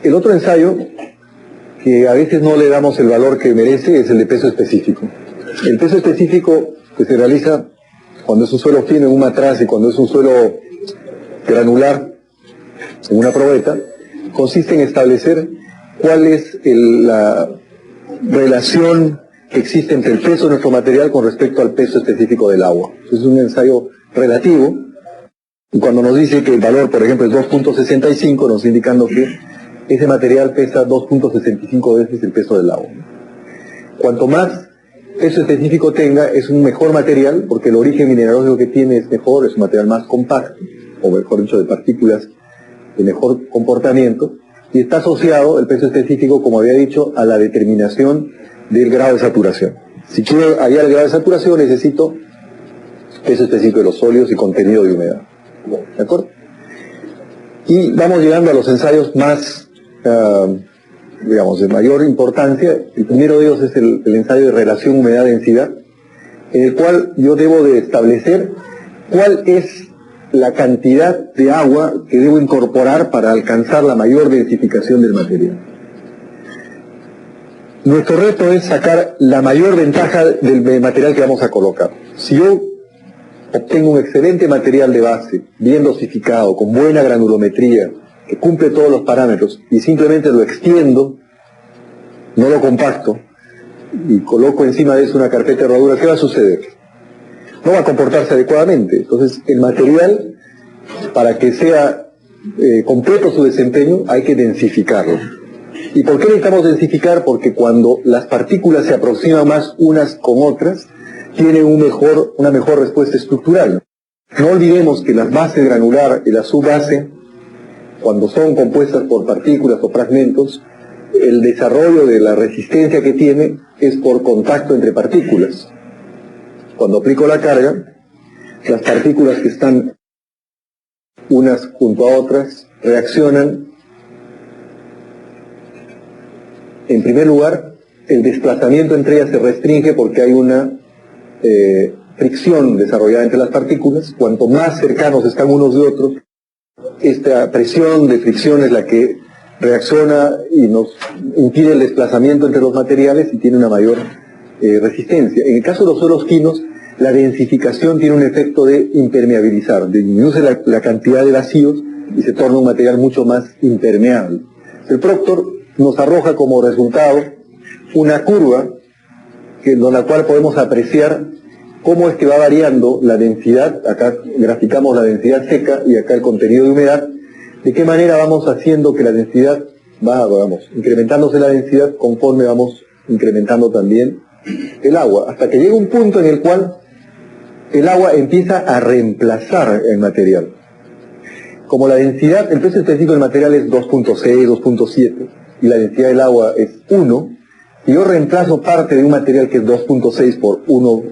El otro ensayo, que a veces no le damos el valor que merece, es el de peso específico. El peso específico que se realiza cuando es un suelo fino en un matraz y cuando es un suelo granular en una probeta, consiste en establecer cuál es la relación que existe entre el peso de nuestro material con respecto al peso específico del agua. Es un ensayo relativo, y cuando nos dice que el valor, por ejemplo, es 2.65, nos está indicando que ese material pesa 2.65 veces el peso del agua. Cuanto más peso específico tenga, es un mejor material, porque el origen mineralógico que tiene es mejor, es un material más compacto, o mejor dicho, de partículas de mejor comportamiento, y está asociado el peso específico, como había dicho, a la determinación del grado de saturación. Si quiero hallar el grado de saturación, necesito peso específico de los sólidos y contenido de humedad. ¿De acuerdo? Y vamos llegando a los ensayos más, digamos, de mayor importancia. El primero de ellos es el ensayo de relación humedad-densidad, en el cual yo debo de establecer cuál es la cantidad de agua que debo incorporar para alcanzar la mayor densificación del material. Nuestro reto es sacar la mayor ventaja del material que vamos a colocar. Si yo obtengo un excelente material de base, bien dosificado, con buena granulometría, que cumple todos los parámetros, y simplemente lo extiendo, no lo compacto, y coloco encima de eso una carpeta de herradura, ¿qué va a suceder? No va a comportarse adecuadamente. Entonces, el material, para que sea completo su desempeño, hay que densificarlo. ¿Y por qué necesitamos densificar? Porque cuando las partículas se aproximan más unas con otras, tienen una mejor respuesta estructural. No olvidemos que la base granular y la subbase, cuando son compuestas por partículas o fragmentos, el desarrollo de la resistencia que tiene es por contacto entre partículas. Cuando aplico la carga, las partículas que están unas junto a otras reaccionan. En primer lugar, el desplazamiento entre ellas se restringe porque hay una fricción desarrollada entre las partículas. Cuanto más cercanos están unos de otros, esta presión de fricción es la que reacciona y nos impide el desplazamiento entre los materiales y tiene una mayor resistencia. En el caso de los suelos finos, la densificación tiene un efecto de impermeabilizar, disminuye la cantidad de vacíos y se torna un material mucho más impermeable. El Proctor nos arroja como resultado una curva con la cual podemos apreciar cómo es que va variando la densidad. Acá graficamos la densidad seca y acá el contenido de humedad. De qué manera vamos haciendo que la densidad vamos incrementándose la densidad conforme vamos incrementando también el agua, hasta que llega un punto en el cual el agua empieza a reemplazar el material. Como la densidad, el peso específico del material es 2.6, 2.7 y la densidad del agua es 1, si yo reemplazo parte de un material que es 2.6 por 1,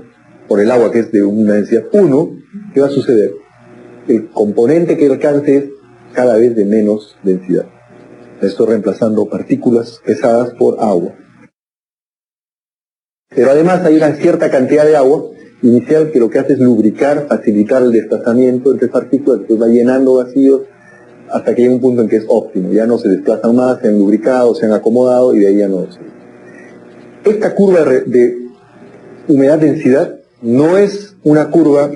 por el agua que es de una densidad 1, ¿qué va a suceder? El componente que alcance es cada vez de menos densidad. Estoy reemplazando partículas pesadas por agua. Pero además hay una cierta cantidad de agua inicial que lo que hace es lubricar, facilitar el desplazamiento entre partículas, que va llenando vacíos hasta que llega un punto en que es óptimo. Ya no se desplazan más, se han lubricado, se han acomodado y de ahí ya no. Esta curva de humedad-densidad no es una curva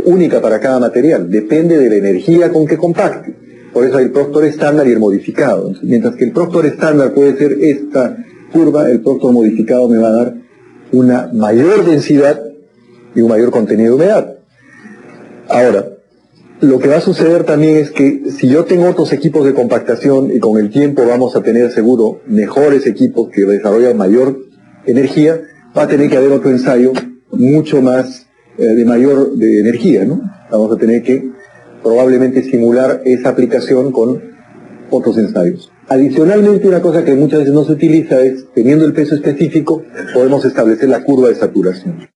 única para cada material, depende de la energía con que compacte. Por eso hay el Proctor estándar y el modificado. Entonces, mientras que el Proctor estándar puede ser esta curva, el Proctor modificado me va a dar una mayor densidad y un mayor contenido de humedad. Ahora, lo que va a suceder también es que si yo tengo otros equipos de compactación y con el tiempo vamos a tener seguro mejores equipos que desarrollan mayor energía, va a tener que haber otro ensayo mucho más de mayor energía, ¿no? Vamos a tener que probablemente simular esa aplicación con otros ensayos. Adicionalmente, una cosa que muchas veces no se utiliza es, teniendo el peso específico, podemos establecer la curva de saturación,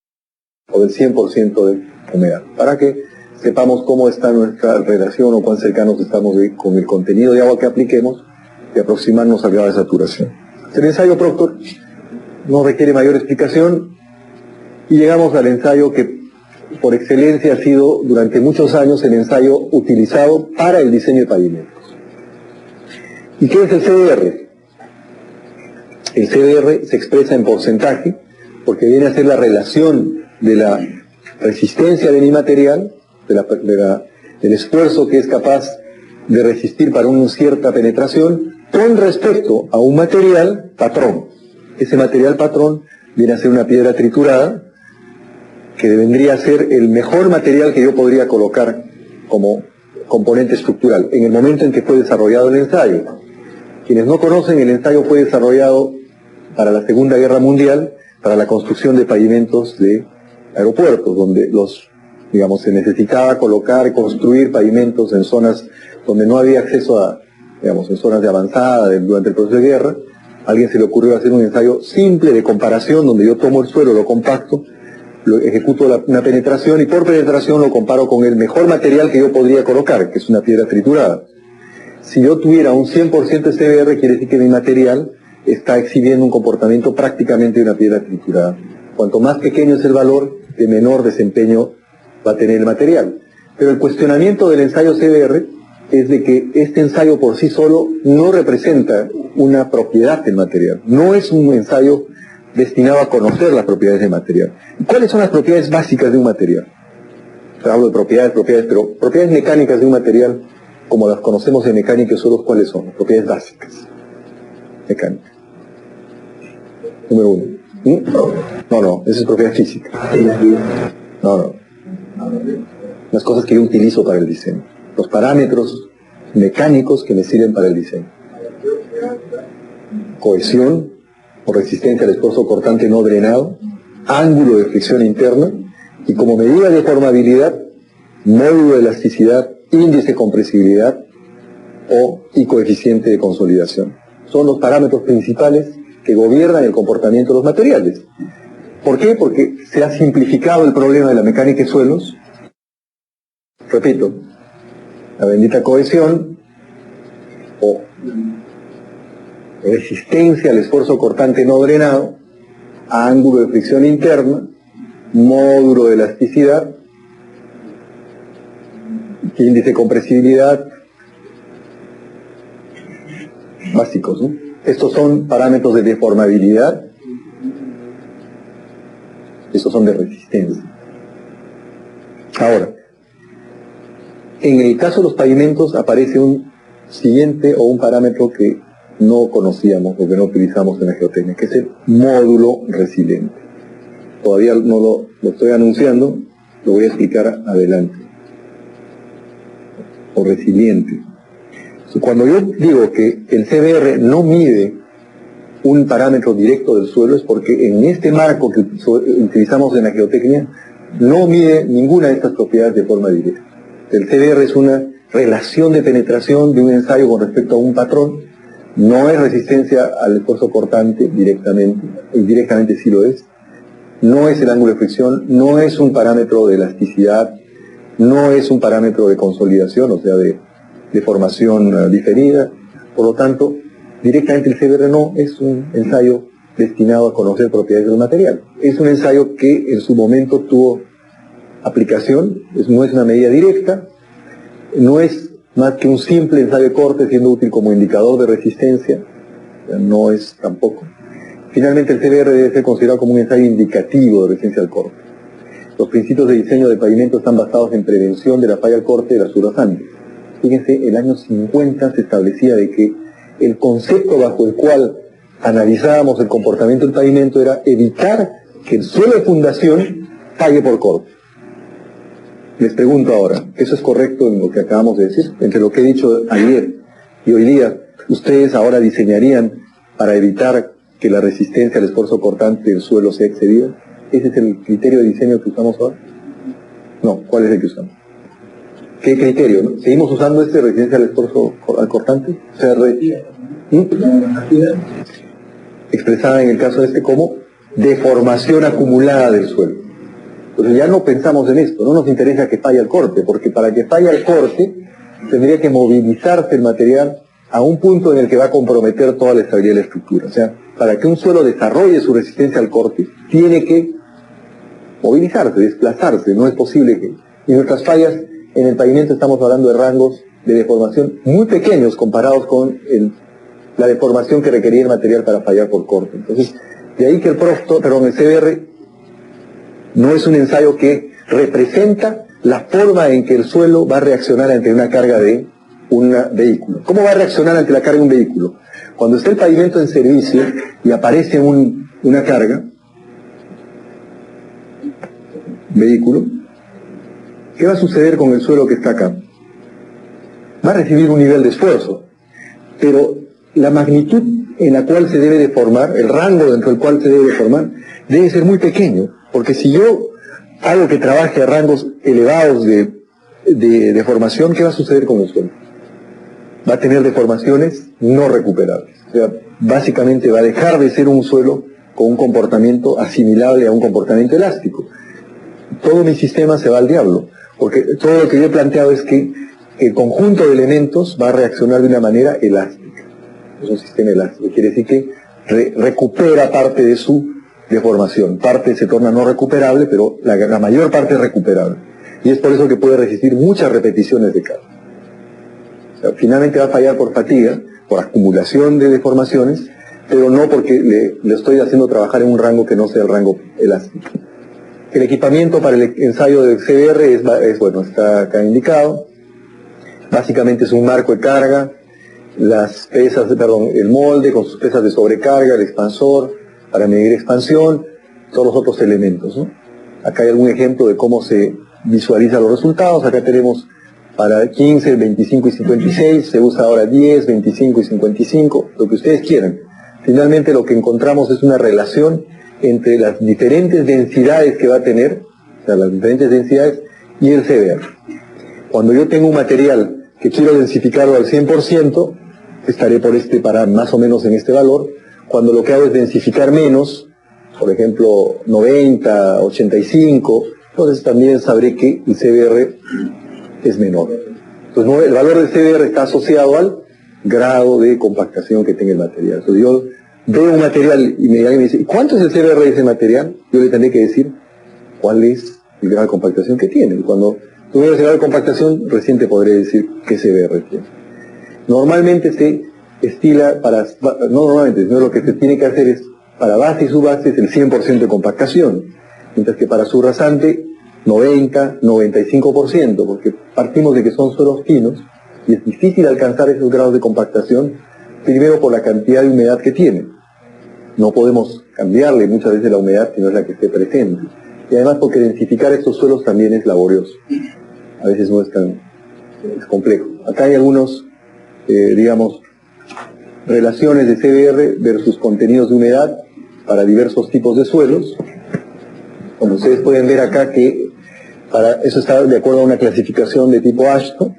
o del 100% de humedad, para que sepamos cómo está nuestra relación o cuán cercanos estamos con el contenido de agua que apliquemos y aproximarnos al grado de saturación. El ensayo Proctor no requiere mayor explicación y llegamos al ensayo que por excelencia ha sido durante muchos años el ensayo utilizado para el diseño de pavimentos. ¿Y qué es el CDR? El CDR se expresa en porcentaje porque viene a ser la relación de la resistencia de mi material, del esfuerzo que es capaz de resistir para una cierta penetración con respecto a un material patrón. Ese material patrón viene a ser una piedra triturada que vendría a ser el mejor material que yo podría colocar como componente estructural en el momento en que fue desarrollado el ensayo. Quienes no conocen, el ensayo fue desarrollado para la Segunda Guerra Mundial, para la construcción de pavimentos de aeropuertos, donde se necesitaba colocar y construir pavimentos en zonas donde no había acceso a, en zonas de avanzada durante el proceso de guerra. A alguien se le ocurrió hacer un ensayo simple de comparación, donde yo tomo el suelo, lo compacto, lo ejecuto una penetración y por penetración lo comparo con el mejor material que yo podría colocar, que es una piedra triturada. Si yo tuviera un 100% de CBR, quiere decir que mi material está exhibiendo un comportamiento prácticamente de una piedra triturada. Cuanto más pequeño es el valor, de menor desempeño va a tener el material. Pero el cuestionamiento del ensayo CBR es de que este ensayo por sí solo no representa una propiedad del material. No es un ensayo destinado a conocer las propiedades del material. ¿Cuáles son las propiedades básicas de un material? Hablo de propiedades, pero propiedades mecánicas de un material, como las conocemos en mecánica y suelos, ¿cuáles son? Las propiedades básicas. Mecánica. Número 1. No, esa es propiedad física. No. Las cosas que yo utilizo para el diseño. Los parámetros mecánicos que me sirven para el diseño. Cohesión o resistencia al esfuerzo cortante no drenado, ángulo de fricción interna y como medida de deformabilidad, módulo de elasticidad, índice de compresibilidad y coeficiente de consolidación. Son los parámetros principales que gobiernan el comportamiento de los materiales. ¿Por qué? Porque se ha simplificado el problema de la mecánica de suelos. Repito, la bendita cohesión o resistencia al esfuerzo cortante no drenado, ángulo de fricción interna, módulo de elasticidad, índice de compresibilidad, básicos, ¿no? Estos son parámetros de deformabilidad, estos son de resistencia. Ahora, en el caso de los pavimentos aparece un siguiente o un parámetro que no conocíamos o que no utilizamos en la geotecnia, que es el módulo resiliente. Todavía no lo estoy anunciando, lo voy a explicar adelante. O resiliente. Cuando yo digo que el CBR no mide un parámetro directo del suelo es porque en este marco que utilizamos en la geotecnia no mide ninguna de estas propiedades de forma directa. El CBR es una relación de penetración de un ensayo con respecto a un patrón, no es resistencia al esfuerzo cortante directamente, indirectamente sí lo es, no es el ángulo de fricción, no es un parámetro de elasticidad, no es un parámetro de consolidación, o sea, de formación diferida. Por lo tanto, directamente el CBR no es un ensayo destinado a conocer propiedades del material. Es un ensayo que en su momento tuvo aplicación, no es una medida directa, no es más que un simple ensayo de corte siendo útil como indicador de resistencia, no es tampoco. Finalmente el CBR debe ser considerado como un ensayo indicativo de resistencia al corte. Los principios de diseño de pavimento están basados en prevención de la falla al corte de las surrosantes. Fíjense, el año 50 se establecía de que el concepto bajo el cual analizábamos el comportamiento del pavimento era evitar que el suelo de fundación falle por corte. Les pregunto ahora, ¿eso es correcto en lo que acabamos de decir? Entre lo que he dicho ayer y hoy día, ¿ustedes ahora diseñarían para evitar que la resistencia al esfuerzo cortante del suelo sea excedida? ¿Ese es el criterio de diseño que usamos ahora? No, ¿cuál es el que usamos? ¿Qué criterio? ¿No? ¿Seguimos usando resistencia al esfuerzo cortante? Expresada en el caso como deformación acumulada del suelo. Entonces ya no pensamos en esto, no nos interesa que falle el corte, porque para que falle el corte tendría que movilizarse el material a un punto en el que va a comprometer toda la estabilidad de la estructura. O sea, para que un suelo desarrolle su resistencia al corte, tiene que movilizarse, desplazarse, no es posible que... Y nuestras fallas en el pavimento estamos hablando de rangos de deformación muy pequeños comparados con el la deformación que requería el material para fallar por corte. Entonces, de ahí que el CBR no es un ensayo que representa la forma en que el suelo va a reaccionar ante una carga de un vehículo. ¿Cómo va a reaccionar ante la carga de un vehículo? Cuando está el pavimento en servicio y aparece una carga, vehículo, ¿qué va a suceder con el suelo que está acá? Va a recibir un nivel de esfuerzo, pero la magnitud en la cual se debe deformar, el rango dentro del cual se debe deformar, debe ser muy pequeño, porque si yo hago que trabaje a rangos elevados de deformación, ¿qué va a suceder con el suelo? Va a tener deformaciones no recuperables. O sea, básicamente va a dejar de ser un suelo con un comportamiento asimilable a un comportamiento elástico. Todo mi sistema se va al diablo, porque todo lo que yo he planteado es que el conjunto de elementos va a reaccionar de una manera elástica. Es un sistema elástico, quiere decir que recupera parte de su deformación. Parte se torna no recuperable, pero la mayor parte es recuperable. Y es por eso que puede resistir muchas repeticiones de carga. O sea, finalmente va a fallar por fatiga, por acumulación de deformaciones, pero no porque le estoy haciendo trabajar en un rango que no sea el rango elástico. El equipamiento para el ensayo del CBR bueno, está acá indicado. Básicamente es un marco de carga, el molde con sus pesas de sobrecarga, el expansor para medir expansión, todos los otros elementos, ¿no? Acá hay algún ejemplo de cómo se visualizan los resultados. Acá tenemos para 15, 25 y 56, se usa ahora 10, 25 y 55, lo que ustedes quieran. Finalmente lo que encontramos es una relación entre las diferentes densidades que va a tener, o sea, las diferentes densidades y el CBR. Cuando yo tengo un material que quiero densificarlo al 100%, estaré para más o menos en este valor. Cuando lo que hago es densificar menos, por ejemplo 90, 85, entonces también sabré que el CBR es menor. Entonces el valor del CBR está asociado al grado de compactación que tenga el material. Entonces yo veo un material y me dice, ¿cuánto es el CBR de ese material? Yo le tendré que decir cuál es el grado de compactación que tiene. Y cuando tú veas el grado de compactación, recién te podré decir qué CBR tiene. Normalmente se estila no normalmente, sino lo que se tiene que hacer es, para base y subbase es el 100% de compactación, mientras que para subrasante 90, 95%, porque partimos de que son suelos finos y es difícil alcanzar esos grados de compactación, primero por la cantidad de humedad que tiene. No podemos cambiarle muchas veces la humedad si no es la que esté presente. Y además porque densificar estos suelos también es laborioso. A veces no es es complejo. Acá hay algunos, relaciones de CBR versus contenidos de humedad para diversos tipos de suelos. Como ustedes pueden ver acá que eso está de acuerdo a una clasificación de tipo Ashton.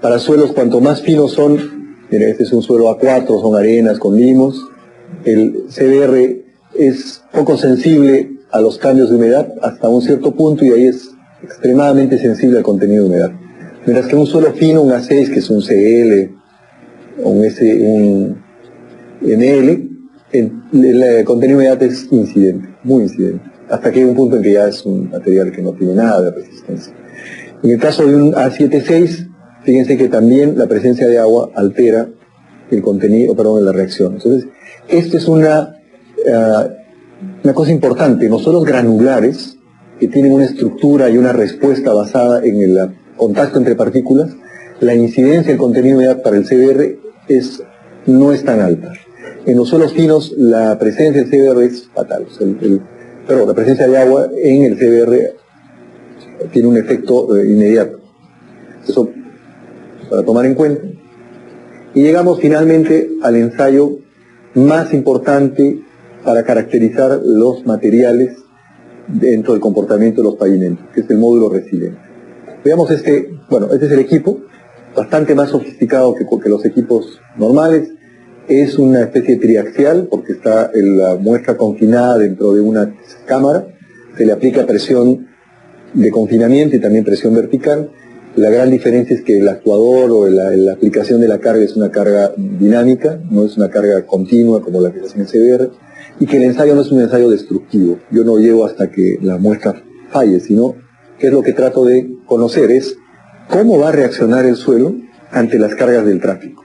Para suelos cuanto más finos son, miren, este es un suelo A4, son arenas con limos, el CBR es poco sensible a los cambios de humedad hasta un cierto punto y ahí es extremadamente sensible al contenido de humedad. Mientras que un suelo fino, un A6, que es un CL, o un ML, el contenido de humedad es incidente, muy incidente, hasta que hay un punto en que ya es un material que no tiene nada de resistencia. En el caso de un A76, fíjense que también la presencia de agua altera el contenido, de la reacción. Entonces, esto es una cosa importante. Los suelos granulares, que tienen una estructura y una respuesta basada en el contacto entre partículas, la incidencia del contenido de humedad para el CBR no es tan alta. En los suelos finos la presencia del CBR es fatal. La presencia de agua en el CBR tiene un efecto inmediato. Eso para tomar en cuenta. Y llegamos finalmente al ensayo más importante para caracterizar los materiales dentro del comportamiento de los pavimentos, que es el módulo resiliente. Veamos este es el equipo, bastante más sofisticado que los equipos normales. Es una especie de triaxial, porque está la muestra confinada dentro de una cámara, se le aplica presión de confinamiento y también presión vertical. La gran diferencia es que el actuador o la aplicación de la carga es una carga dinámica, no es una carga continua como la que se hace en el CBR, y que el ensayo no es un ensayo destructivo. Yo no llego hasta que la muestra falle, sino que es lo que trato de conocer, es cómo va a reaccionar el suelo ante las cargas del tráfico.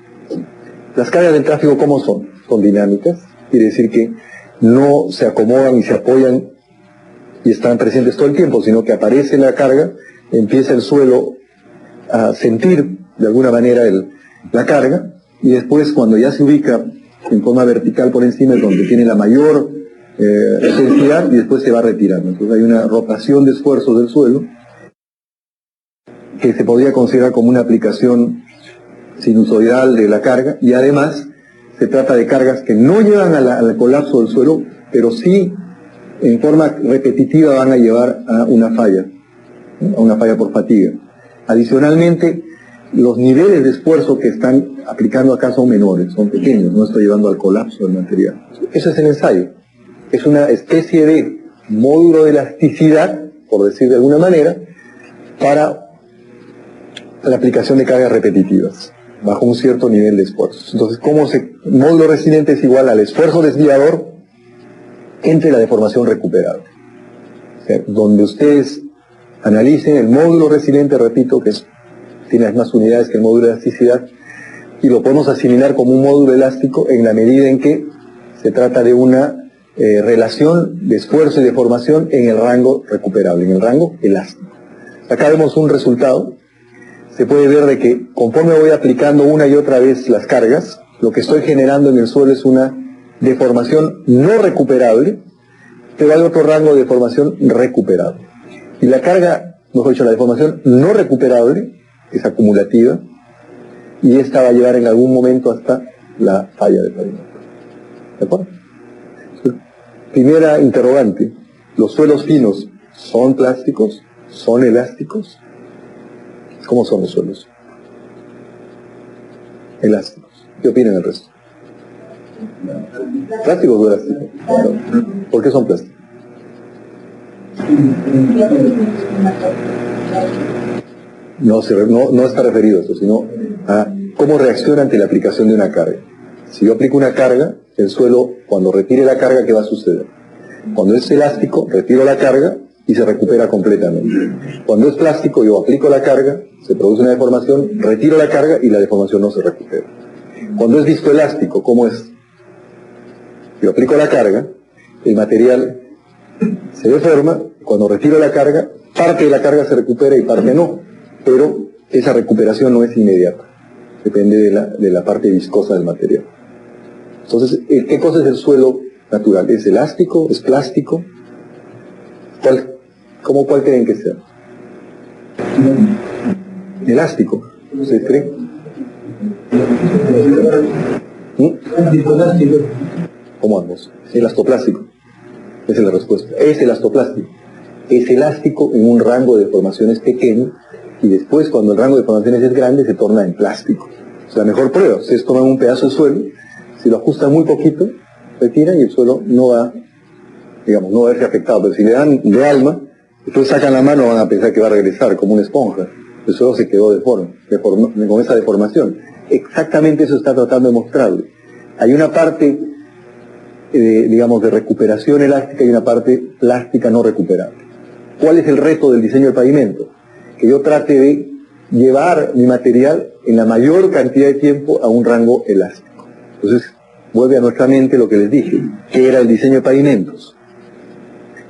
Las cargas del tráfico, ¿cómo son? Son dinámicas, quiere decir que no se acomodan y se apoyan y están presentes todo el tiempo, sino que aparece la carga, empieza el suelo a sentir de alguna manera la carga, y después cuando ya se ubica en forma vertical por encima es donde tiene la mayor intensidad y después se va retirando. Entonces hay una rotación de esfuerzos del suelo que se podría considerar como una aplicación sinusoidal de la carga, y además se trata de cargas que no llevan al colapso del suelo, pero sí en forma repetitiva van a llevar a una falla por fatiga. Adicionalmente, los niveles de esfuerzo que están aplicando acá son menores, son pequeños, no está llevando al colapso del material. Eso es el ensayo. Es una especie de módulo de elasticidad, por decir de alguna manera, para la aplicación de cargas repetitivas, bajo un cierto nivel de esfuerzo. Entonces, módulo resiliente es igual al esfuerzo desviador entre la deformación recuperable. O sea, donde ustedes analicen el módulo resiliente, repito, que tiene las mismas unidades que el módulo de elasticidad, y lo podemos asimilar como un módulo elástico en la medida en que se trata de una relación de esfuerzo y deformación en el rango recuperable, en el rango elástico. Acá vemos un resultado. Se puede ver de que conforme voy aplicando una y otra vez las cargas, lo que estoy generando en el suelo es una deformación no recuperable, pero hay otro rango de deformación recuperable. Y la carga, mejor dicho, la deformación no recuperable es acumulativa, y esta va a llevar en algún momento hasta la falla del pavimento. ¿De acuerdo? Primera interrogante: ¿los suelos finos son plásticos? ¿Son elásticos? ¿Cómo son los suelos? Elásticos. ¿Qué opinan el resto? ¿Plásticos o elásticos? ¿Por qué son plásticos? No está referido a eso, sino a cómo reacciona ante la aplicación de una carga. Si yo aplico una carga, el suelo, cuando retire la carga, ¿qué va a suceder? Cuando es elástico, retiro la carga y se recupera completamente. Cuando es plástico, yo aplico la carga, se produce una deformación, retiro la carga y la deformación no se recupera. Cuando es viscoelástico, ¿cómo es? Yo aplico la carga, el material se deforma, cuando retiro la carga, parte de la carga se recupera y parte no, pero esa recuperación no es inmediata, depende de la parte viscosa del material. Entonces, ¿qué cosa es el suelo natural? ¿Es elástico? ¿Es plástico? ¿Cuál creen que sea? Elástico. ¿Ustedes creen? ¿Cómo ambos? Elastoplástico. Esa es la respuesta. Es elastoplástico. Es elástico en un rango de deformaciones pequeño, y después, cuando el rango de deformaciones es grande, se torna en plástico. Es la mejor prueba. Ustedes toman un pedazo de suelo, si lo ajustan muy poquito, retiran y el suelo no va, no va a verse afectado. Pero si le dan de alma, después sacan la mano, van a pensar que va a regresar como una esponja. El suelo se quedó deforme, con esa deformación. Exactamente eso está tratando de mostrarle. Hay una parte, de recuperación elástica y una parte plástica no recuperable. ¿Cuál es el reto del diseño del pavimento? Que yo trate de llevar mi material en la mayor cantidad de tiempo a un rango elástico. Entonces, vuelve a nuestra mente lo que les dije, que era el diseño de pavimentos.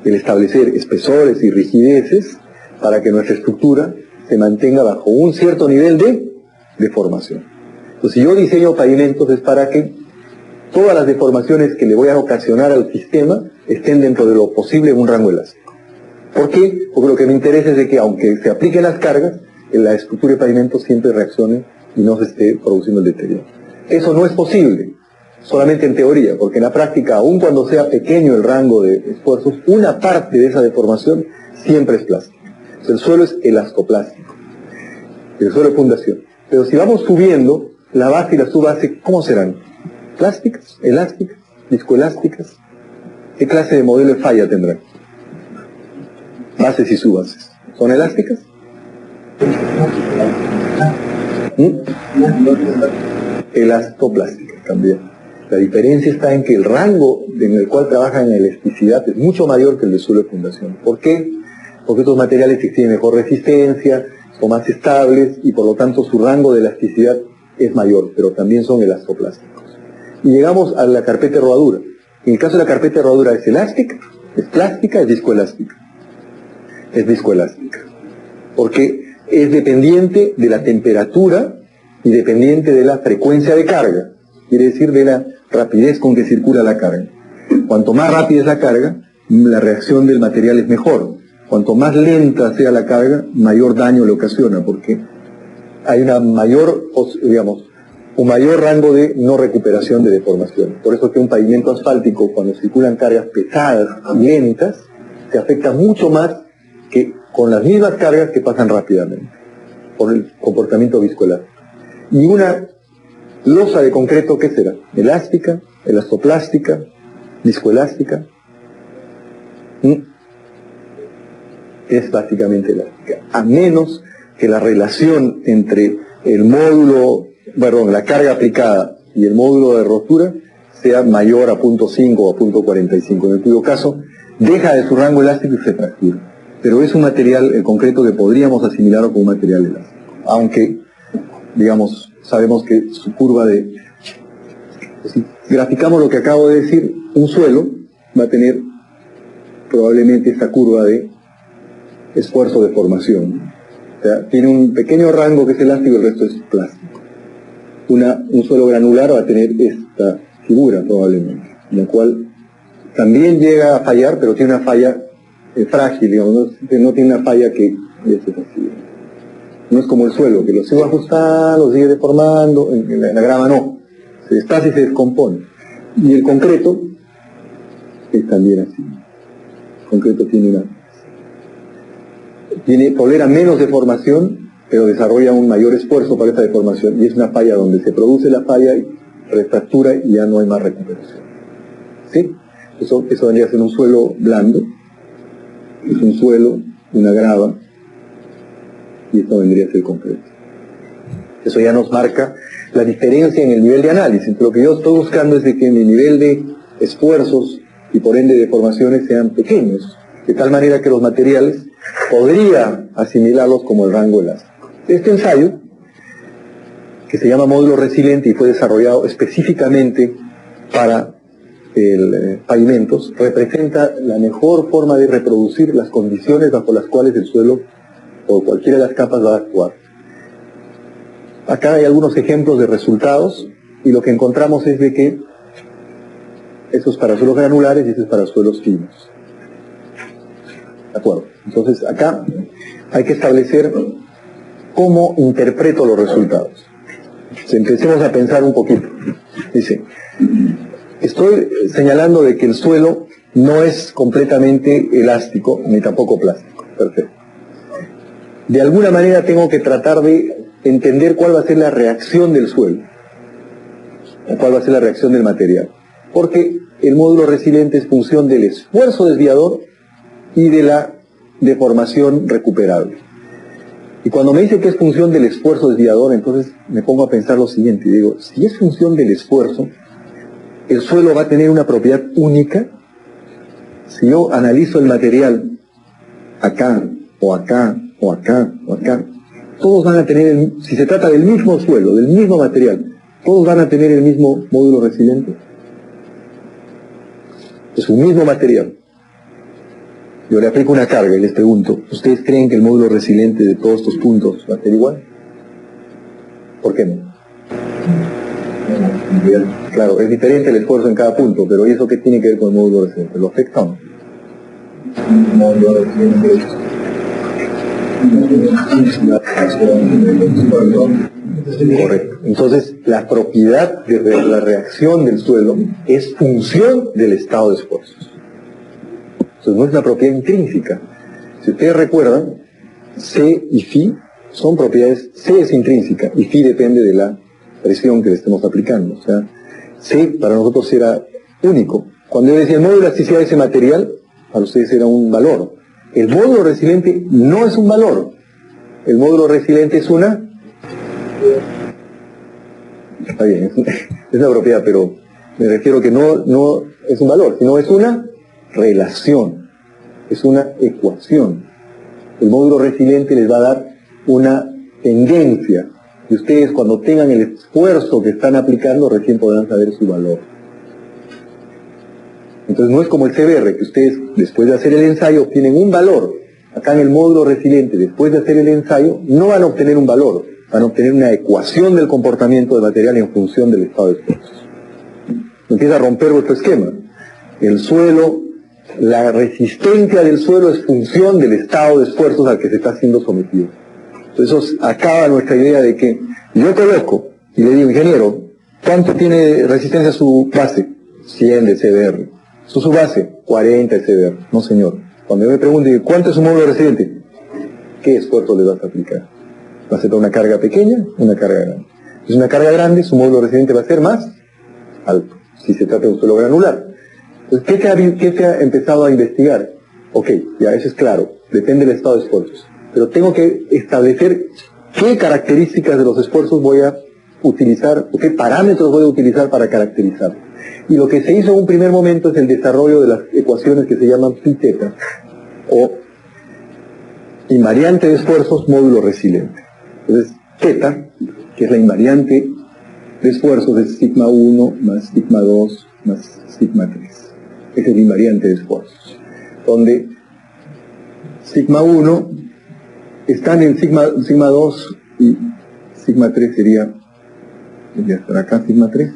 El establecer espesores y rigideces para que nuestra estructura se mantenga bajo un cierto nivel de deformación. Entonces, si yo diseño pavimentos es para que todas las deformaciones que le voy a ocasionar al sistema estén dentro de lo posible en un rango elástico. ¿Por qué? Porque lo que me interesa es de que, aunque se apliquen las cargas, la estructura de pavimento siempre reaccione y no se esté produciendo el deterioro. Eso no es posible, solamente en teoría, porque en la práctica, aun cuando sea pequeño el rango de esfuerzos, una parte de esa deformación siempre es plástica. El suelo es elastoplástico, el suelo de fundación. Pero si vamos subiendo, la base y la subbase, ¿cómo serán? ¿Plásticas? ¿Elásticas? ¿Viscoelásticas? ¿Qué clase de modelo de falla tendrán? Bases y subbases. ¿Son elásticas? Elastoplásticas también. La diferencia está en que el rango en el cual trabajan en elasticidad es mucho mayor que el del suelo de fundación. ¿Por qué? Porque estos materiales tienen mejor resistencia, son más estables y por lo tanto su rango de elasticidad es mayor, pero también son elastoplásticos. Y llegamos a la carpeta de rodadura. En el caso de la carpeta de rodadura es elástica, es plástica, es viscoelástica. Es viscoelástica. Porque es dependiente de la temperatura y dependiente de la frecuencia de carga. Quiere decir de la rapidez con que circula la carga. Cuanto más rápida es la carga, la reacción del material es mejor. Cuanto más lenta sea la carga, mayor daño le ocasiona, porque hay una mayor, un mayor rango de no recuperación de deformación. Por eso que un pavimento asfáltico, cuando circulan cargas pesadas y lentas, se afecta mucho más que con las mismas cargas que pasan rápidamente, por el comportamiento viscoelástico. Y una losa de concreto, ¿qué será? Elástica, elastoplástica, viscoelástica. Es básicamente elástica, a menos que la relación entre el módulo, la carga aplicada y el módulo de rotura sea mayor a 0.5 o a 0.45, en cuyo caso deja de su rango elástico y se fractura. Pero es un material, el concreto, que podríamos asimilarlo como un material elástico, aunque, sabemos que su curva de... Si graficamos lo que acabo de decir, un suelo va a tener probablemente esta curva de esfuerzo de formación. O sea, tiene un pequeño rango que es elástico y el resto es plástico. Un suelo granular va a tener esta figura probablemente, en la cual también llega a fallar, pero tiene una falla frágil, no tiene una falla que es así. No es como el suelo, que lo sigue ajustando, lo sigue deformando, en la grava no. Se desplaza y se descompone. Y el concreto es también así. El concreto tolera menos deformación, pero desarrolla un mayor esfuerzo para esta deformación, y es una falla donde se produce la falla y refractura y ya no hay más recuperación. ¿Sí? Eso vendría a ser un suelo blando, es un suelo, una grava, y esto vendría a ser concreto. Eso ya nos marca la diferencia en el nivel de análisis. Lo que yo estoy buscando es de que mi nivel de esfuerzos y por ende deformaciones sean pequeños, de tal manera que los materiales podría asimilarlos como el rango elástico. Este ensayo, que se llama módulo resiliente y fue desarrollado específicamente para pavimentos, representa la mejor forma de reproducir las condiciones bajo las cuales el suelo o cualquiera de las capas va a actuar. Acá hay algunos ejemplos de resultados y lo que encontramos es de que eso es para suelos granulares y eso es para suelos finos. ¿De acuerdo? Entonces acá hay que establecer cómo interpreto los resultados. Empecemos a pensar un poquito. Dice, estoy señalando de que el suelo no es completamente elástico ni tampoco plástico. Perfecto. De alguna manera tengo que tratar de entender cuál va a ser la reacción del suelo, o cuál va a ser la reacción del material. Porque el módulo resiliente es función del esfuerzo desviador y de la deformación recuperable. Y cuando me dice que es función del esfuerzo desviador, entonces me pongo a pensar lo siguiente, y digo, si es función del esfuerzo, el suelo va a tener una propiedad única. Si yo analizo el material acá, o acá, o acá, o acá, todos van a tener, si se trata del mismo suelo, del mismo material, todos van a tener el mismo módulo resiliente. Es un mismo material. Yo le aplico una carga y les pregunto, ¿ustedes creen que el módulo resiliente de todos estos puntos va a ser igual? ¿Por qué no? Claro, es diferente el esfuerzo en cada punto, pero ¿y eso qué tiene que ver con el módulo resiliente? ¿Lo afecta o no? Correcto. Entonces, la propiedad de la reacción del suelo es función del estado de esfuerzos. Entonces, no es una propiedad intrínseca. Si ustedes recuerdan, C y Φ son propiedades, C es intrínseca y Φ depende de la presión que le estemos aplicando. O sea, C para nosotros era único. Cuando yo decía el módulo de elasticidad de ese material, para ustedes era un valor. El módulo resiliente no es un valor. El módulo resiliente es una... Está bien, es una propiedad, pero me refiero que no es un valor, sino es una relación, es una ecuación. El módulo resiliente les va a dar una tendencia Y ustedes, cuando tengan el esfuerzo que están aplicando, recién podrán saber su valor. Entonces no es como el CBR, que ustedes, después de hacer el ensayo, obtienen un valor. Acá en el módulo resiliente, después de hacer el ensayo, no van a obtener un valor, van a obtener una ecuación del comportamiento del material en función del estado de esfuerzos. Empieza a romper vuestro esquema. El suelo, la resistencia del suelo es función del estado de esfuerzos al que se está siendo sometido. Entonces eso acaba nuestra idea de que yo coloco y le digo, ingeniero, ¿cuánto tiene resistencia su base? 100 de CBR. Su base, 40 de CBR. No, señor. Cuando yo me pregunte, ¿cuánto es su módulo resiliente? ¿Qué esfuerzo le vas a aplicar? ¿Va a ser una carga pequeña o una carga grande? Si es una carga grande, su módulo resiliente va a ser más alto, si se trata de un suelo granular. Entonces, ¿qué se ha empezado a investigar? Ok, ya eso es claro, depende del estado de esfuerzos. Pero tengo que establecer qué características de los esfuerzos voy a utilizar, o qué parámetros voy a utilizar para caracterizar. Y lo que se hizo en un primer momento es el desarrollo de las ecuaciones que se llaman pi-teta, o invariante de esfuerzos módulo resiliente. Entonces, teta, que es la invariante de esfuerzos, es sigma 1 más sigma 2 más sigma 3. Ese es el invariante de esfuerzos. Donde sigma 1 están en sigma 2 y sigma 3 sería estar acá sigma 3.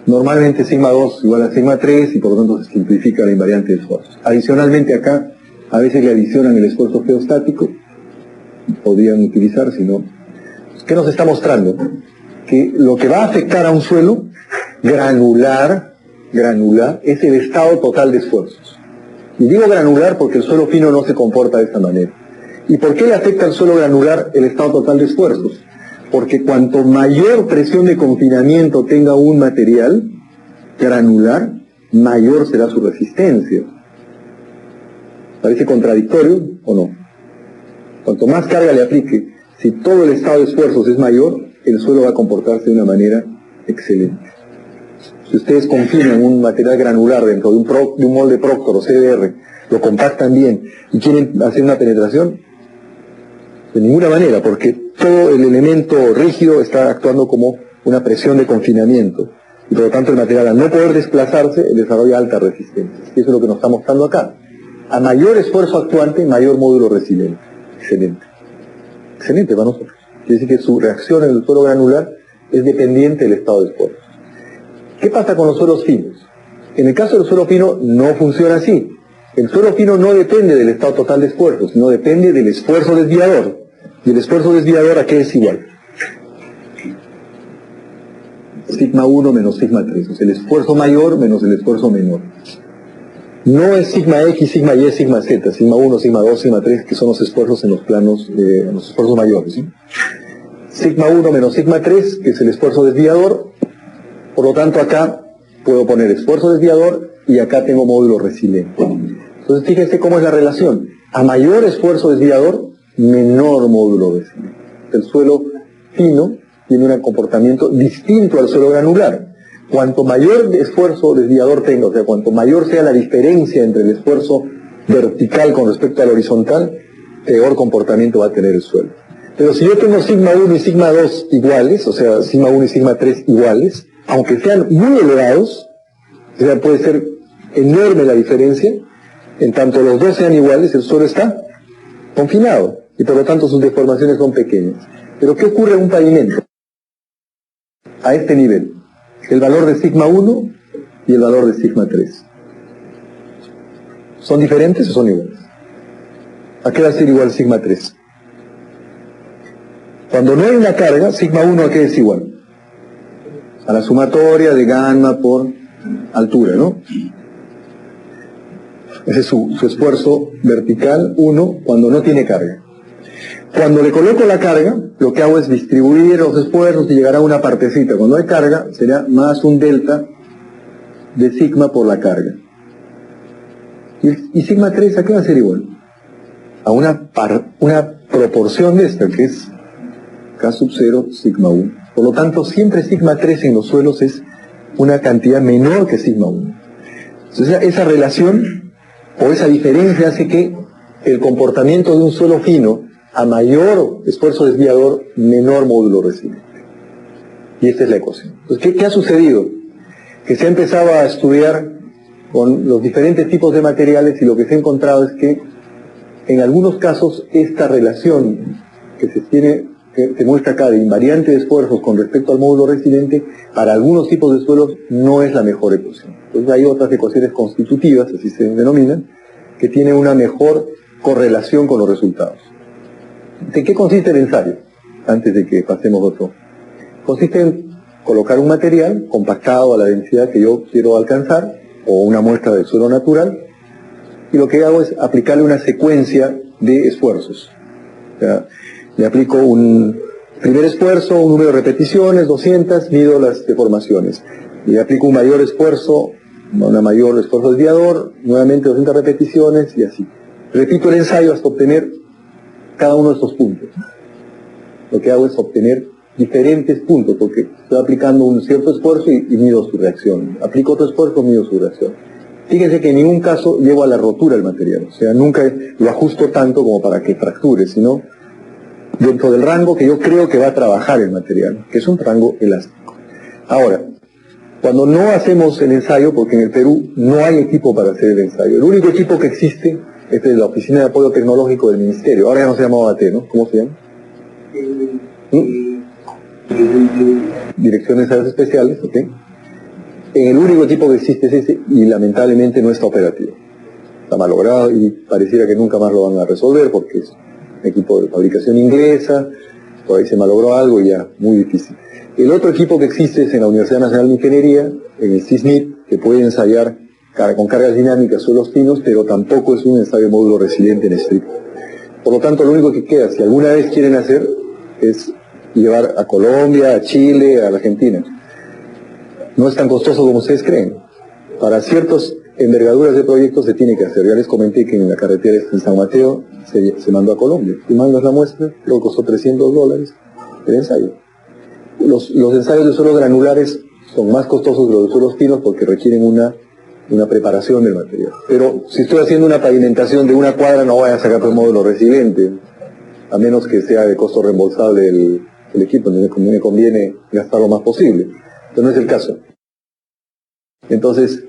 Normalmente sigma 2 igual a sigma 3 y por lo tanto se simplifica la invariante de esfuerzos. Adicionalmente acá, a veces le adicionan el esfuerzo geostático, podrían utilizar, si no. ¿Qué nos está mostrando? Que lo que va a afectar a un suelo granular, es el estado total de esfuerzos. Y digo granular porque el suelo fino no se comporta de esta manera. ¿Y por qué le afecta al suelo granular el estado total de esfuerzos? Porque cuanto mayor presión de confinamiento tenga un material granular, mayor será su resistencia. ¿Parece contradictorio o no? Cuanto más carga le aplique, si todo el estado de esfuerzos es mayor, el suelo va a comportarse de una manera excelente. Si ustedes confinan un material granular dentro de un molde Proctor o CBR, lo compactan bien y quieren hacer una penetración, de ninguna manera, porque todo el elemento rígido está actuando como una presión de confinamiento. Y por lo tanto el material, al no poder desplazarse, desarrolla alta resistencia. Y eso es lo que nos está mostrando acá. A mayor esfuerzo actuante, mayor módulo resiliente. Excelente. Excelente para nosotros. Quiere decir que su reacción en el suelo granular es dependiente del estado de esfuerzo. ¿Qué pasa con los suelos finos? En el caso del suelo fino no funciona así. El suelo fino no depende del estado total de esfuerzo, sino depende del esfuerzo desviador. ¿Y el esfuerzo desviador a qué es igual? Sigma 1 menos sigma 3. O sea, el esfuerzo mayor menos el esfuerzo menor. No es sigma X, sigma Y, sigma Z. Sigma 1, sigma 2, sigma 3, que son los esfuerzos en los planos, los esfuerzos mayores, ¿sí? Sigma 1 menos sigma 3, que es el esfuerzo desviador. Por lo tanto, acá puedo poner esfuerzo desviador y acá tengo módulo resiliente. Entonces, fíjense cómo es la relación. A mayor esfuerzo desviador, menor módulo resiliente. El suelo fino tiene un comportamiento distinto al suelo granular. Cuanto mayor esfuerzo desviador tenga, o sea, cuanto mayor sea la diferencia entre el esfuerzo vertical con respecto al horizontal, peor comportamiento va a tener el suelo. Pero si yo tengo sigma 1 y sigma 2 iguales, o sea, sigma 1 y sigma 3 iguales, aunque sean muy elevados, o sea, puede ser enorme la diferencia, en tanto los dos sean iguales, el suelo está confinado, y por lo tanto sus deformaciones son pequeñas. Pero ¿qué ocurre en un pavimento? A este nivel, el valor de sigma 1 y el valor de sigma 3. ¿Son diferentes o son iguales? ¿A qué va a ser igual sigma 3? Cuando no hay una carga, sigma 1 ¿a qué es igual? A la sumatoria de gamma por altura, ¿no? Ese es su esfuerzo vertical 1 cuando no tiene carga. Cuando le coloco la carga, lo que hago es distribuir los esfuerzos y llegar a una partecita. Cuando hay carga, será más un delta de sigma por la carga. Y sigma 3, ¿a qué va a ser igual? A una proporción de esta, que es K sub 0, sigma 1. Por lo tanto, siempre sigma 3 en los suelos es una cantidad menor que sigma 1. Entonces, esa relación o esa diferencia hace que el comportamiento de un suelo fino a mayor esfuerzo desviador, menor módulo resiliente. Y esta es la ecuación. Entonces, ¿qué ha sucedido? Que se ha empezado a estudiar con los diferentes tipos de materiales y lo que se ha encontrado es que en algunos casos esta relación que se muestra acá de invariante de esfuerzos con respecto al módulo resiliente, para algunos tipos de suelos no es la mejor ecuación. Entonces hay otras ecuaciones constitutivas, así se denominan, que tienen una mejor correlación con los resultados. ¿De qué consiste el ensayo? Antes de que pasemos a otro. Consiste en colocar un material compactado a la densidad que yo quiero alcanzar, o una muestra del suelo natural, y lo que hago es aplicarle una secuencia de esfuerzos. O sea, le aplico un primer esfuerzo, un número de repeticiones, 200, mido las deformaciones. Le aplico un mayor esfuerzo, un mayor esfuerzo desviador, nuevamente 200 repeticiones y así. Repito el ensayo hasta obtener cada uno de estos puntos. Lo que hago es obtener diferentes puntos, porque estoy aplicando un cierto esfuerzo y mido su reacción. Aplico otro esfuerzo, mido su reacción. Fíjense que en ningún caso llevo a la rotura el material, o sea, nunca lo ajusto tanto como para que fracture, sino dentro del rango que yo creo que va a trabajar el material, que es un rango elástico. Ahora, cuando no hacemos el ensayo, porque en el Perú no hay equipo para hacer el ensayo, el único equipo que existe es de la Oficina de Apoyo Tecnológico del Ministerio, ahora ya no se llama OAT, ¿no? ¿Cómo se llama? Dirección de Ensayos Especiales, ¿ok? El único equipo que existe es ese y lamentablemente no está operativo. Está malogrado y pareciera que nunca más lo van a resolver porque es un equipo de fabricación inglesa, por ahí se malogró algo y ya, muy difícil. El otro equipo que existe es en la Universidad Nacional de Ingeniería, en el CISNIT, que puede ensayar con cargas dinámicas suelos finos, pero tampoco es un ensayo de módulo resiliente en estricto. Por lo tanto, lo único que queda, si alguna vez quieren hacer, es llevar a Colombia, a Chile, a la Argentina. No es tan costoso como ustedes creen. Para ciertas envergaduras de proyectos se tiene que hacer. Ya les comenté que en la carretera de San Mateo se mandó a Colombia. Tú mandas la muestra, luego costó $300 el ensayo. Los ensayos de suelos granulares son más costosos que los de suelos finos porque requieren una preparación del material. Pero si estoy haciendo una pavimentación de una cuadra, no voy a sacar por módulo resiliente, a menos que sea de costo reembolsable el equipo, me conviene gastar lo más posible. Pero no es el caso. Entonces,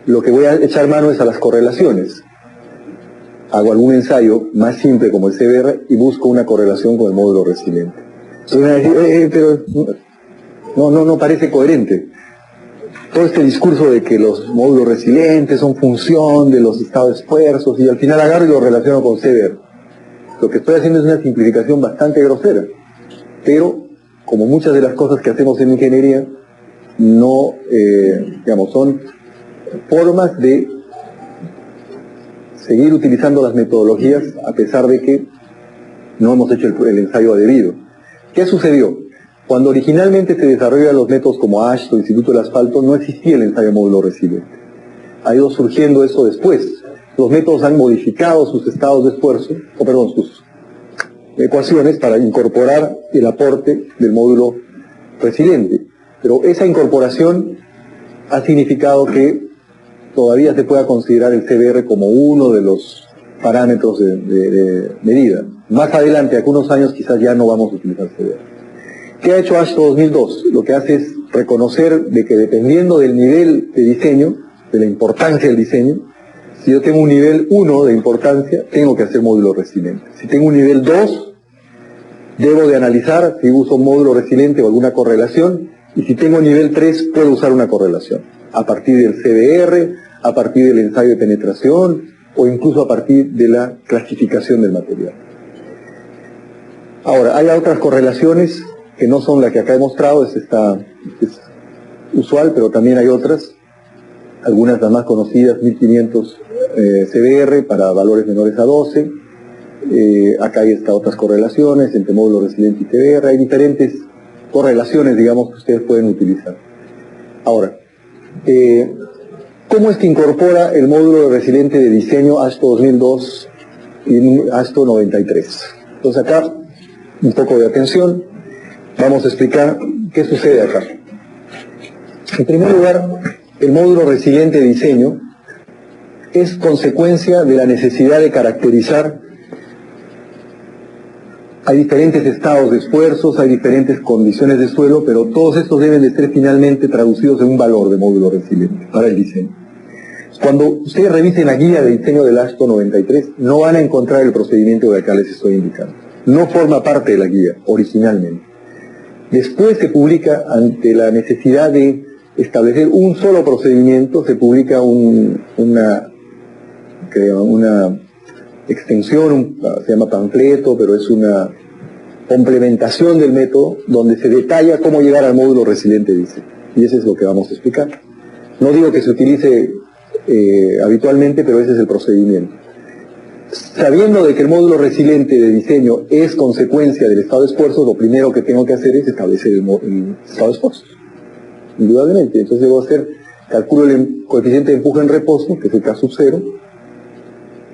lo que voy a echar mano es a las correlaciones. Hago algún ensayo más simple como el CBR y busco una correlación con el módulo resiliente. Entonces me van a decir, pero no parece coherente. Todo este discurso de que los módulos resilientes son función de los estados de esfuerzos y al final agarro y lo relaciono con CBR. Lo que estoy haciendo es una simplificación bastante grosera, pero como muchas de las cosas que hacemos en ingeniería, no, son formas de seguir utilizando las metodologías a pesar de que no hemos hecho el ensayo debido. ¿Qué sucedió? Cuando originalmente se desarrollaron los métodos como ASH o Instituto del Asfalto, no existía el ensayo módulo resiliente. Ha ido surgiendo eso después. Los métodos han modificado sus estados de esfuerzo, sus ecuaciones para incorporar el aporte del módulo resiliente. Pero esa incorporación ha significado que todavía se pueda considerar el CBR como uno de los parámetros de medida. Más adelante, algunos años, quizás ya no vamos a utilizar CBR. ¿Qué ha hecho ASHTO 2002? Lo que hace es reconocer de que dependiendo del nivel de diseño, de la importancia del diseño, si yo tengo un nivel 1 de importancia, tengo que hacer módulo resiliente. Si tengo un nivel 2, debo de analizar si uso un módulo resiliente o alguna correlación, y si tengo nivel 3, puedo usar una correlación, a partir del CBR, a partir del ensayo de penetración, o incluso a partir de la clasificación del material. Ahora, hay otras correlaciones que no son las que acá he mostrado, es usual, pero también hay otras, algunas las más conocidas, 1500 CBR para valores menores a 12, acá hay otras correlaciones entre módulo resiliente y CBR, hay diferentes correlaciones, digamos, que ustedes pueden utilizar. Ahora, ¿cómo es que incorpora el módulo resiliente de diseño ASHTO 2002 y ASHTO 93? Entonces acá, un poco de atención, vamos a explicar qué sucede acá. En primer lugar, el módulo resiliente de diseño es consecuencia de la necesidad de caracterizar Hay diferentes estados de esfuerzos, hay diferentes condiciones de suelo, pero todos estos deben de ser finalmente traducidos en un valor de módulo resiliente para el diseño. Cuando ustedes revisen la guía de diseño del AASHTO 93, no van a encontrar el procedimiento que acá les estoy indicando. No forma parte de la guía originalmente. Después se publica, ante la necesidad de establecer un solo procedimiento, se publica una extensión, se llama panfleto, pero es una complementación del método donde se detalla cómo llegar al módulo resiliente de diseño. Y eso es lo que vamos a explicar. No digo que se utilice habitualmente, pero ese es el procedimiento. Sabiendo de que el módulo resiliente de diseño es consecuencia del estado de esfuerzo, lo primero que tengo que hacer es establecer el estado de esfuerzo. Indudablemente. Entonces debo calculo el coeficiente de empuje en reposo, que es el K sub 0,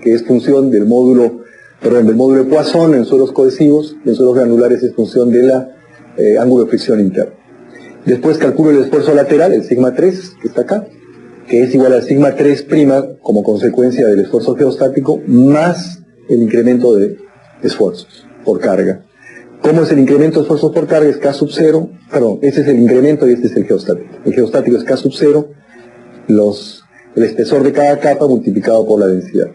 que es función del módulo de Poisson en suelos cohesivos, en suelos granulares es función del ángulo de fricción interno. Después calculo el esfuerzo lateral, el sigma 3, que está acá, que es igual al sigma 3' como consecuencia del esfuerzo geostático, más el incremento de esfuerzos por carga. ¿Cómo es el incremento de esfuerzos por carga? Es K sub 0, perdón, ese es el incremento y este es el geostático. El geostático es K sub 0, el espesor de cada capa multiplicado por la densidad.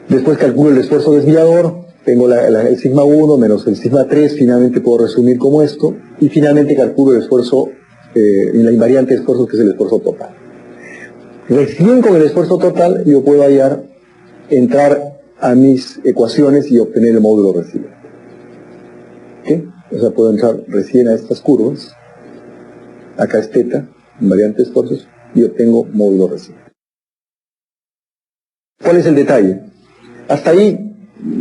Después calculo el esfuerzo desviador, tengo el sigma 1 menos el sigma 3, finalmente puedo resumir como esto, y finalmente calculo el esfuerzo, en la invariante de esfuerzo, que es el esfuerzo total. Recién con el esfuerzo total yo puedo entrar a mis ecuaciones y obtener el módulo resiliente. ¿Okay? O sea, puedo entrar recién a estas curvas, acá es teta, invariante de esfuerzos, y obtengo módulo resiliente. ¿Cuál es el detalle? Hasta ahí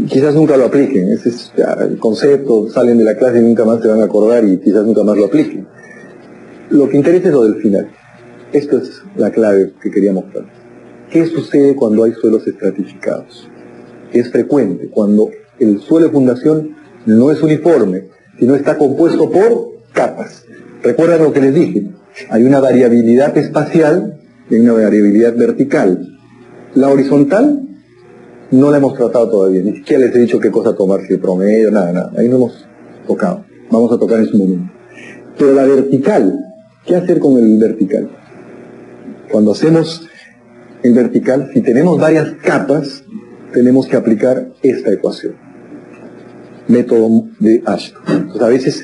quizás nunca lo apliquen, ese es el concepto, salen de la clase y nunca más se van a acordar y quizás nunca más lo apliquen. Lo que interesa es lo del final. Esto es la clave que quería mostrar. ¿Qué sucede cuando hay suelos estratificados? Es frecuente cuando el suelo de fundación no es uniforme, sino está compuesto por capas. ¿Recuerdan lo que les dije? Hay una variabilidad espacial y una variabilidad vertical. La horizontal no la hemos tratado todavía, ni siquiera les he dicho qué cosa tomar, si el promedio, nada, ahí no hemos tocado, vamos a tocar en su momento. Pero la vertical, ¿qué hacer con el vertical? Cuando hacemos el vertical, si tenemos varias capas, tenemos que aplicar esta ecuación, método de AASHTO. Entonces, a veces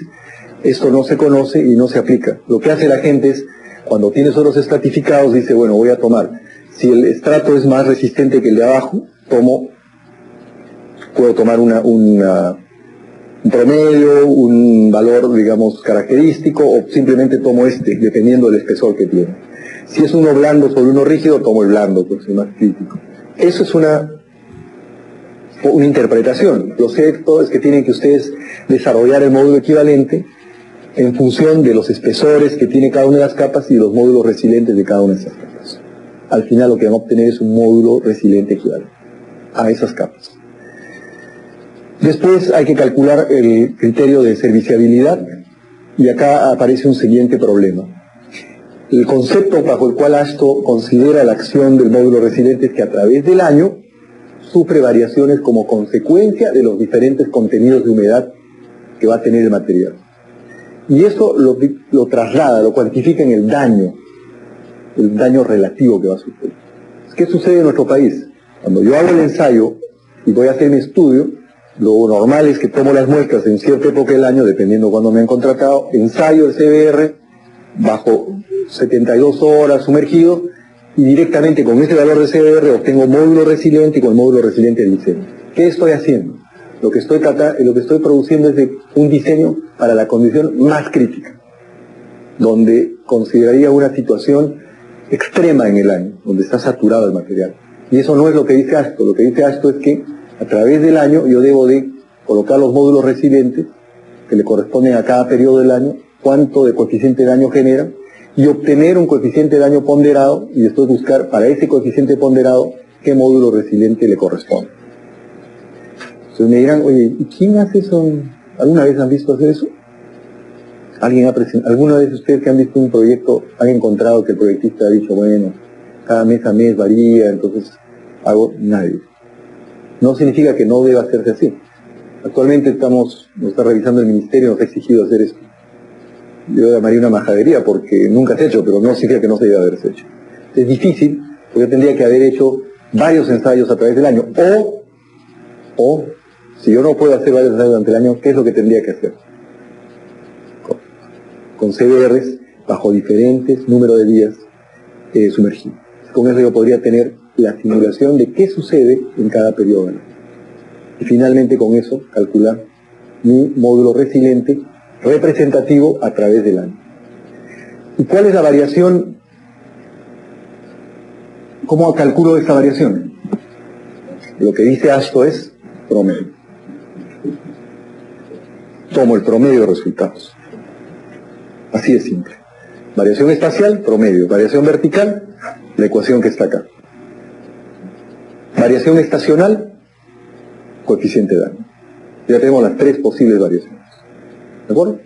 esto no se conoce y no se aplica. Lo que hace la gente es, cuando tiene suelos estratificados, dice, bueno, voy a tomar, si el estrato es más resistente que el de abajo, puedo tomar un promedio, un valor, digamos, característico, o simplemente tomo dependiendo del espesor que tiene. Si es uno blando sobre uno rígido, tomo el blando, porque es más crítico. Eso es una interpretación. Lo cierto es que tienen que ustedes desarrollar el módulo equivalente en función de los espesores que tiene cada una de las capas y los módulos resilientes de cada una de esas capas. Al final lo que van a obtener es un módulo resiliente equivalente a esas capas. Después hay que calcular el criterio de serviciabilidad y acá aparece un siguiente problema. El concepto bajo el cual AASHTO considera la acción del módulo resiliente es que a través del año sufre variaciones como consecuencia de los diferentes contenidos de humedad que va a tener el material. Y eso lo traslada, lo cuantifica en el daño relativo que va a sufrir. ¿Qué sucede en nuestro país? Cuando yo hago el ensayo y voy a hacer mi estudio, lo normal es que tomo las muestras en cierta época del año, dependiendo de cuándo me han contratado, ensayo el CBR bajo 72 horas sumergido y directamente con ese valor de CBR obtengo módulo resiliente y con el módulo resiliente de diseño. ¿Qué estoy haciendo? Lo que estoy produciendo es un diseño para la condición más crítica, donde consideraría una situación extrema en el año, donde está saturado el material. Y eso no es lo que dice AASHTO. Lo que dice AASHTO es que a través del año yo debo de colocar los módulos resilientes que le corresponden a cada periodo del año, cuánto de coeficiente de daño genera, y obtener un coeficiente de daño ponderado y después buscar para ese coeficiente ponderado qué módulo resiliente le corresponde. Entonces me dirán, oye, ¿y quién hace eso? ¿Alguna vez han visto hacer eso? ¿Alguna vez ustedes que han visto un proyecto han encontrado que el proyectista ha dicho, bueno, cada mes a mes varía, entonces nadie? No significa que no deba hacerse así, Actualmente nos está revisando el ministerio, nos ha exigido hacer esto. Yo llamaría una majadería porque nunca se ha hecho, pero no significa que no se debe haberse hecho. Es difícil, porque tendría que haber hecho varios ensayos a través del año. O si yo no puedo hacer varios ensayos durante el año, ¿qué es lo que tendría que hacer? Con CDRs bajo diferentes números de días sumergidos. Con eso yo podría tener la simulación de qué sucede en cada periodo. Y finalmente con eso calcular mi módulo resiliente representativo a través del año. ¿Y cuál es la variación? ¿Cómo calculo esta variación? Lo que dice ASTO es promedio. Tomo el promedio de resultados. Así de simple. Variación espacial, promedio. Variación vertical, la ecuación que está acá. Variación estacional, coeficiente de año. Ya tenemos las tres posibles variaciones. ¿De acuerdo?